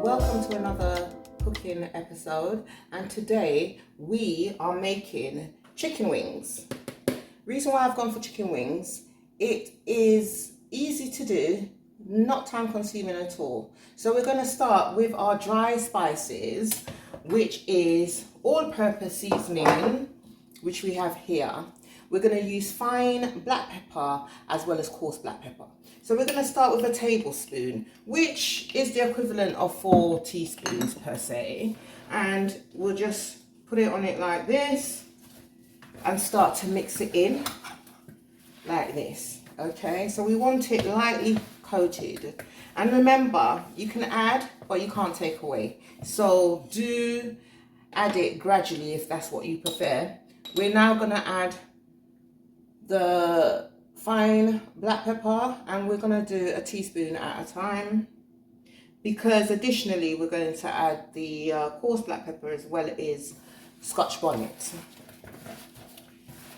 welcome to another cooking episode, and today we are making chicken wings. Reason why I've gone for chicken wings, it is easy to do, not time consuming at all. So we're going to start with our dry spices, which is all-purpose seasoning, which we have here. We're going to use fine black pepper as well as coarse black pepper. So we're going to start with a tablespoon, which is the equivalent of 4 teaspoons per se. And we'll just put it on it like this and start to mix it in like this. Okay, so we want it lightly coated. And remember, you can add, but you can't take away. So do add it gradually if that's what you prefer. We're now going to add the fine black pepper, and we're going to do a teaspoon at a time, because additionally we're going to add the coarse black pepper as well as Scotch bonnet.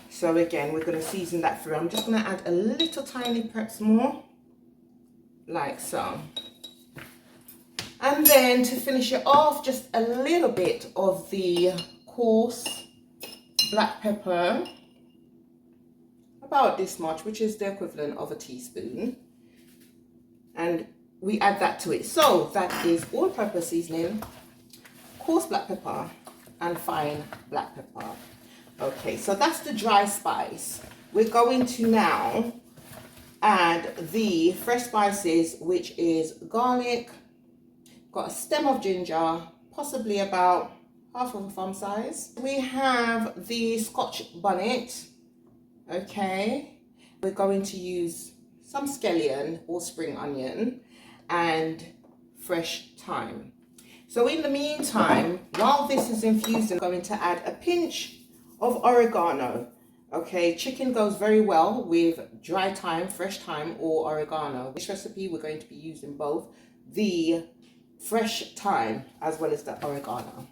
So again, we're going to season that through. I'm just going to add a little tiny, perhaps more, like so. And then to finish it off, just a little bit of the coarse black pepper, about this much, which is the equivalent of a teaspoon, and we add that to it. So that is all-purpose seasoning, coarse black pepper and fine black pepper. Okay, so that's the dry spice. We're going to now add the fresh spices, which is garlic, got a stem of ginger, possibly about half of a thumb size. We have the Scotch bonnet. Okay, we're going to use some scallion or spring onion and fresh thyme. So in the meantime, while this is infused, I'm going to add a pinch of oregano. Okay, chicken goes very well with dry thyme, fresh thyme, or oregano. This recipe, we're going to be using both the fresh thyme as well as the oregano.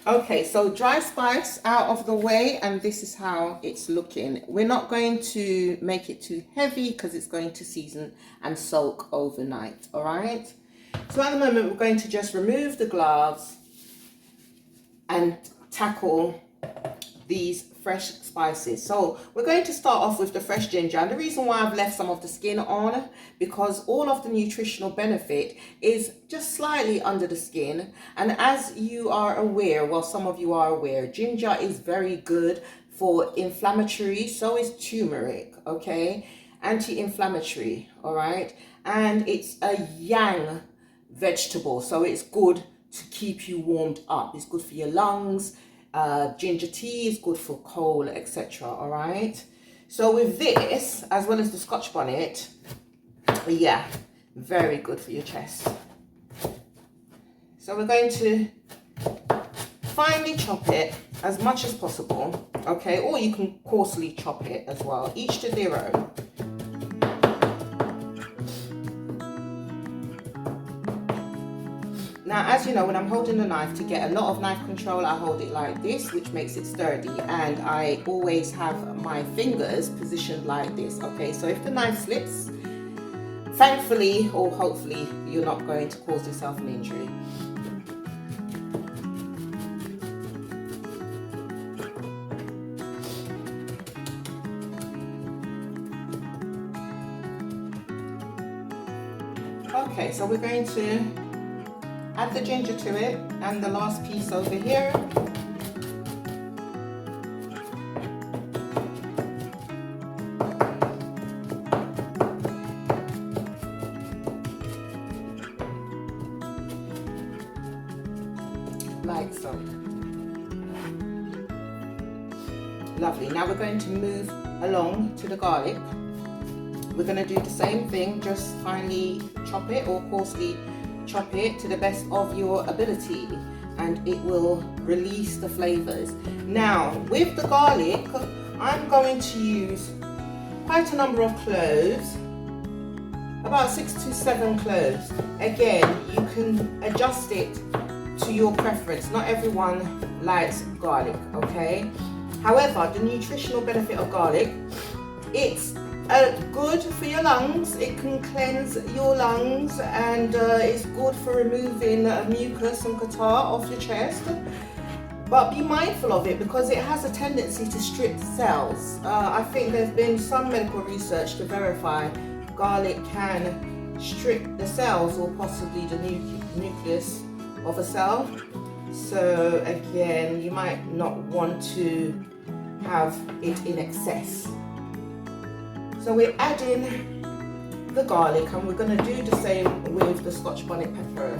Okay, so dry spice out of the way, and this is how it's looking. We're not going to make it too heavy because it's going to season and soak overnight, all right? So at the moment, we're going to just remove the gloves and tackle these fresh spices. So we're going to start off with the fresh ginger, and the reason why I've left some of the skin on, because all of the nutritional benefit is just slightly under the skin. And as you are aware, well, some of you are aware, ginger is very good for inflammatory, so is turmeric, okay? Anti-inflammatory, all right? And it's a yang vegetable, so it's good to keep you warmed up. It's good for your lungs. Ginger tea is good for cold, etc. all right? So with this, as well as the Scotch bonnet, yeah, very good for your chest. So we're going to finely chop it as much as possible, okay? Or you can coarsely chop it as well, each to their own. Now, as you know, when I'm holding the knife, to get a lot of knife control, I hold it like this, which makes it sturdy, and I always have my fingers positioned like this, okay? So if the knife slips, thankfully or hopefully, you're not going to cause yourself an injury. Okay, so we're going to add the ginger to it, and the last piece over here. Like so. Lovely. Now we're going to move along to the garlic. We're going to do the same thing, just finely chop it or coarsely chop it to the best of your ability, and it will release the flavors. Now with the garlic, I'm going to use quite a number of cloves, about 6 to 7 cloves. Again, you can adjust it to your preference. Not everyone likes garlic, okay? However, the nutritional benefit of garlic It's good for your lungs. It can cleanse your lungs, and it's good for removing mucus and catarrh off your chest. But be mindful of it because it has a tendency to strip cells. I think there's been some medical research to verify garlic can strip the cells or possibly the nucleus of a cell. So again, you might not want to have it in excess. So we're adding the garlic, and we're going to do the same with the Scotch bonnet pepper.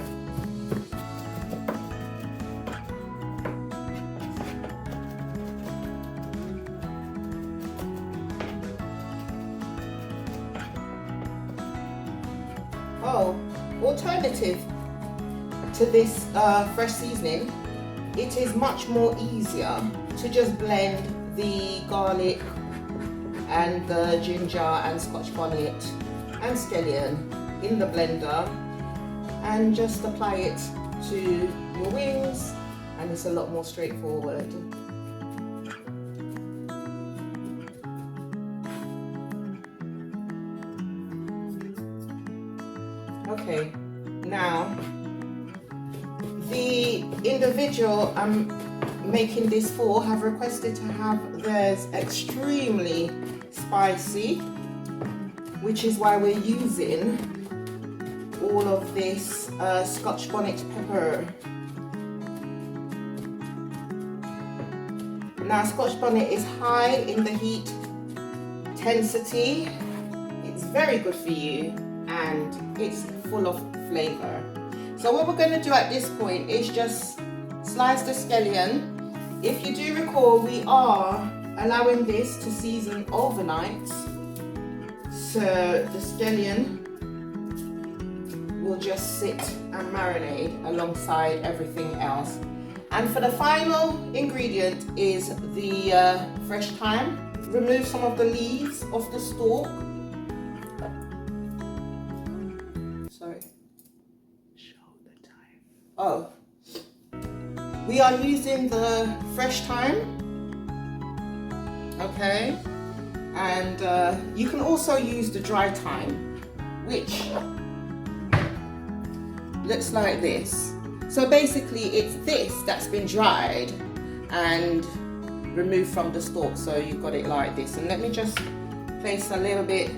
Oh, alternative to this fresh seasoning, it is much more easier to just blend the garlic and the ginger and Scotch bonnet and scallion in the blender and just apply it to your wings, and it's a lot more straightforward. Okay, now the individual I'm making this for have requested to have theirs extremely spicy, which is why we're using all of this Scotch bonnet pepper. Now, Scotch bonnet is high in the heat intensity. It's very good for you and it's full of flavor. So what we're going to do at this point is just slice the scallion. If you do recall, we are allowing this to season overnight, so the scallion will just sit and marinate alongside everything else. And for the final ingredient is the fresh thyme. Remove some of the leaves off the stalk. Sorry. Show the thyme. Oh. We are using the fresh thyme, okay, and you can also use the dry thyme, which looks like this. So basically it's this that's been dried and removed from the stalk, so you've got it like this. And let me just place a little bit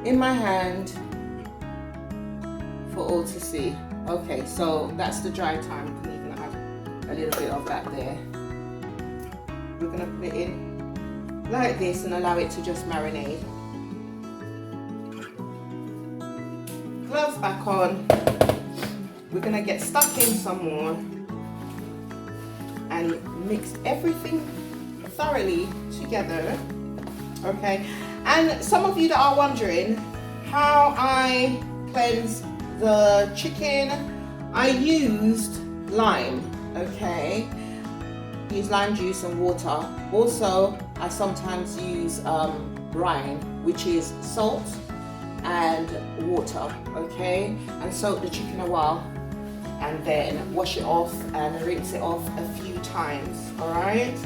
in my hand for all to see. Okay, so that's the dry thyme. A little bit of that there. We're going to put it in like this and allow it to just marinate. Gloves back on. We're going to get stuck in some more and mix everything thoroughly together. Okay, and some of you that are wondering how I cleanse the chicken, I used lime. Okay, use lime juice and water. Also, I sometimes use brine, which is salt and water. Okay, and soak the chicken a while and then wash it off and rinse it off a few times. All right,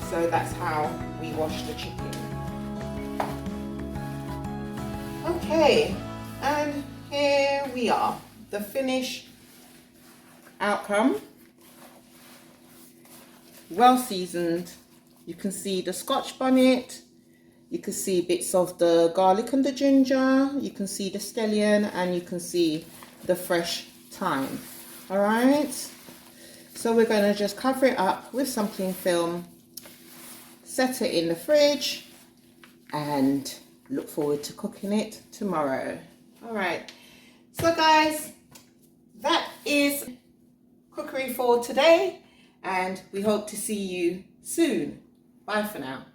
so that's how we wash the chicken. Okay, and here we are, the finished outcome. Well seasoned. You can see the Scotch bonnet, you can see bits of the garlic and the ginger, you can see the scallion, and you can see the fresh thyme. All right, so we're going to just cover it up with some cling film, set it in the fridge, and look forward to cooking it tomorrow. All right, so guys, that is cookery for today, and we hope to see you soon. Bye for now.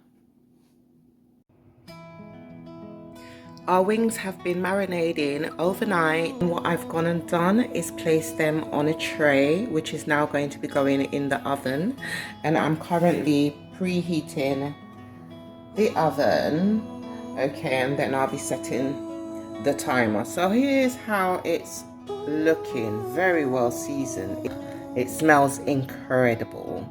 Our wings have been marinating overnight. What I've gone and done is place them on a tray, which is now going to be going in the oven. And I'm currently preheating the oven. Okay, and then I'll be setting the timer. So here's how it's looking. Very well seasoned. It smells incredible.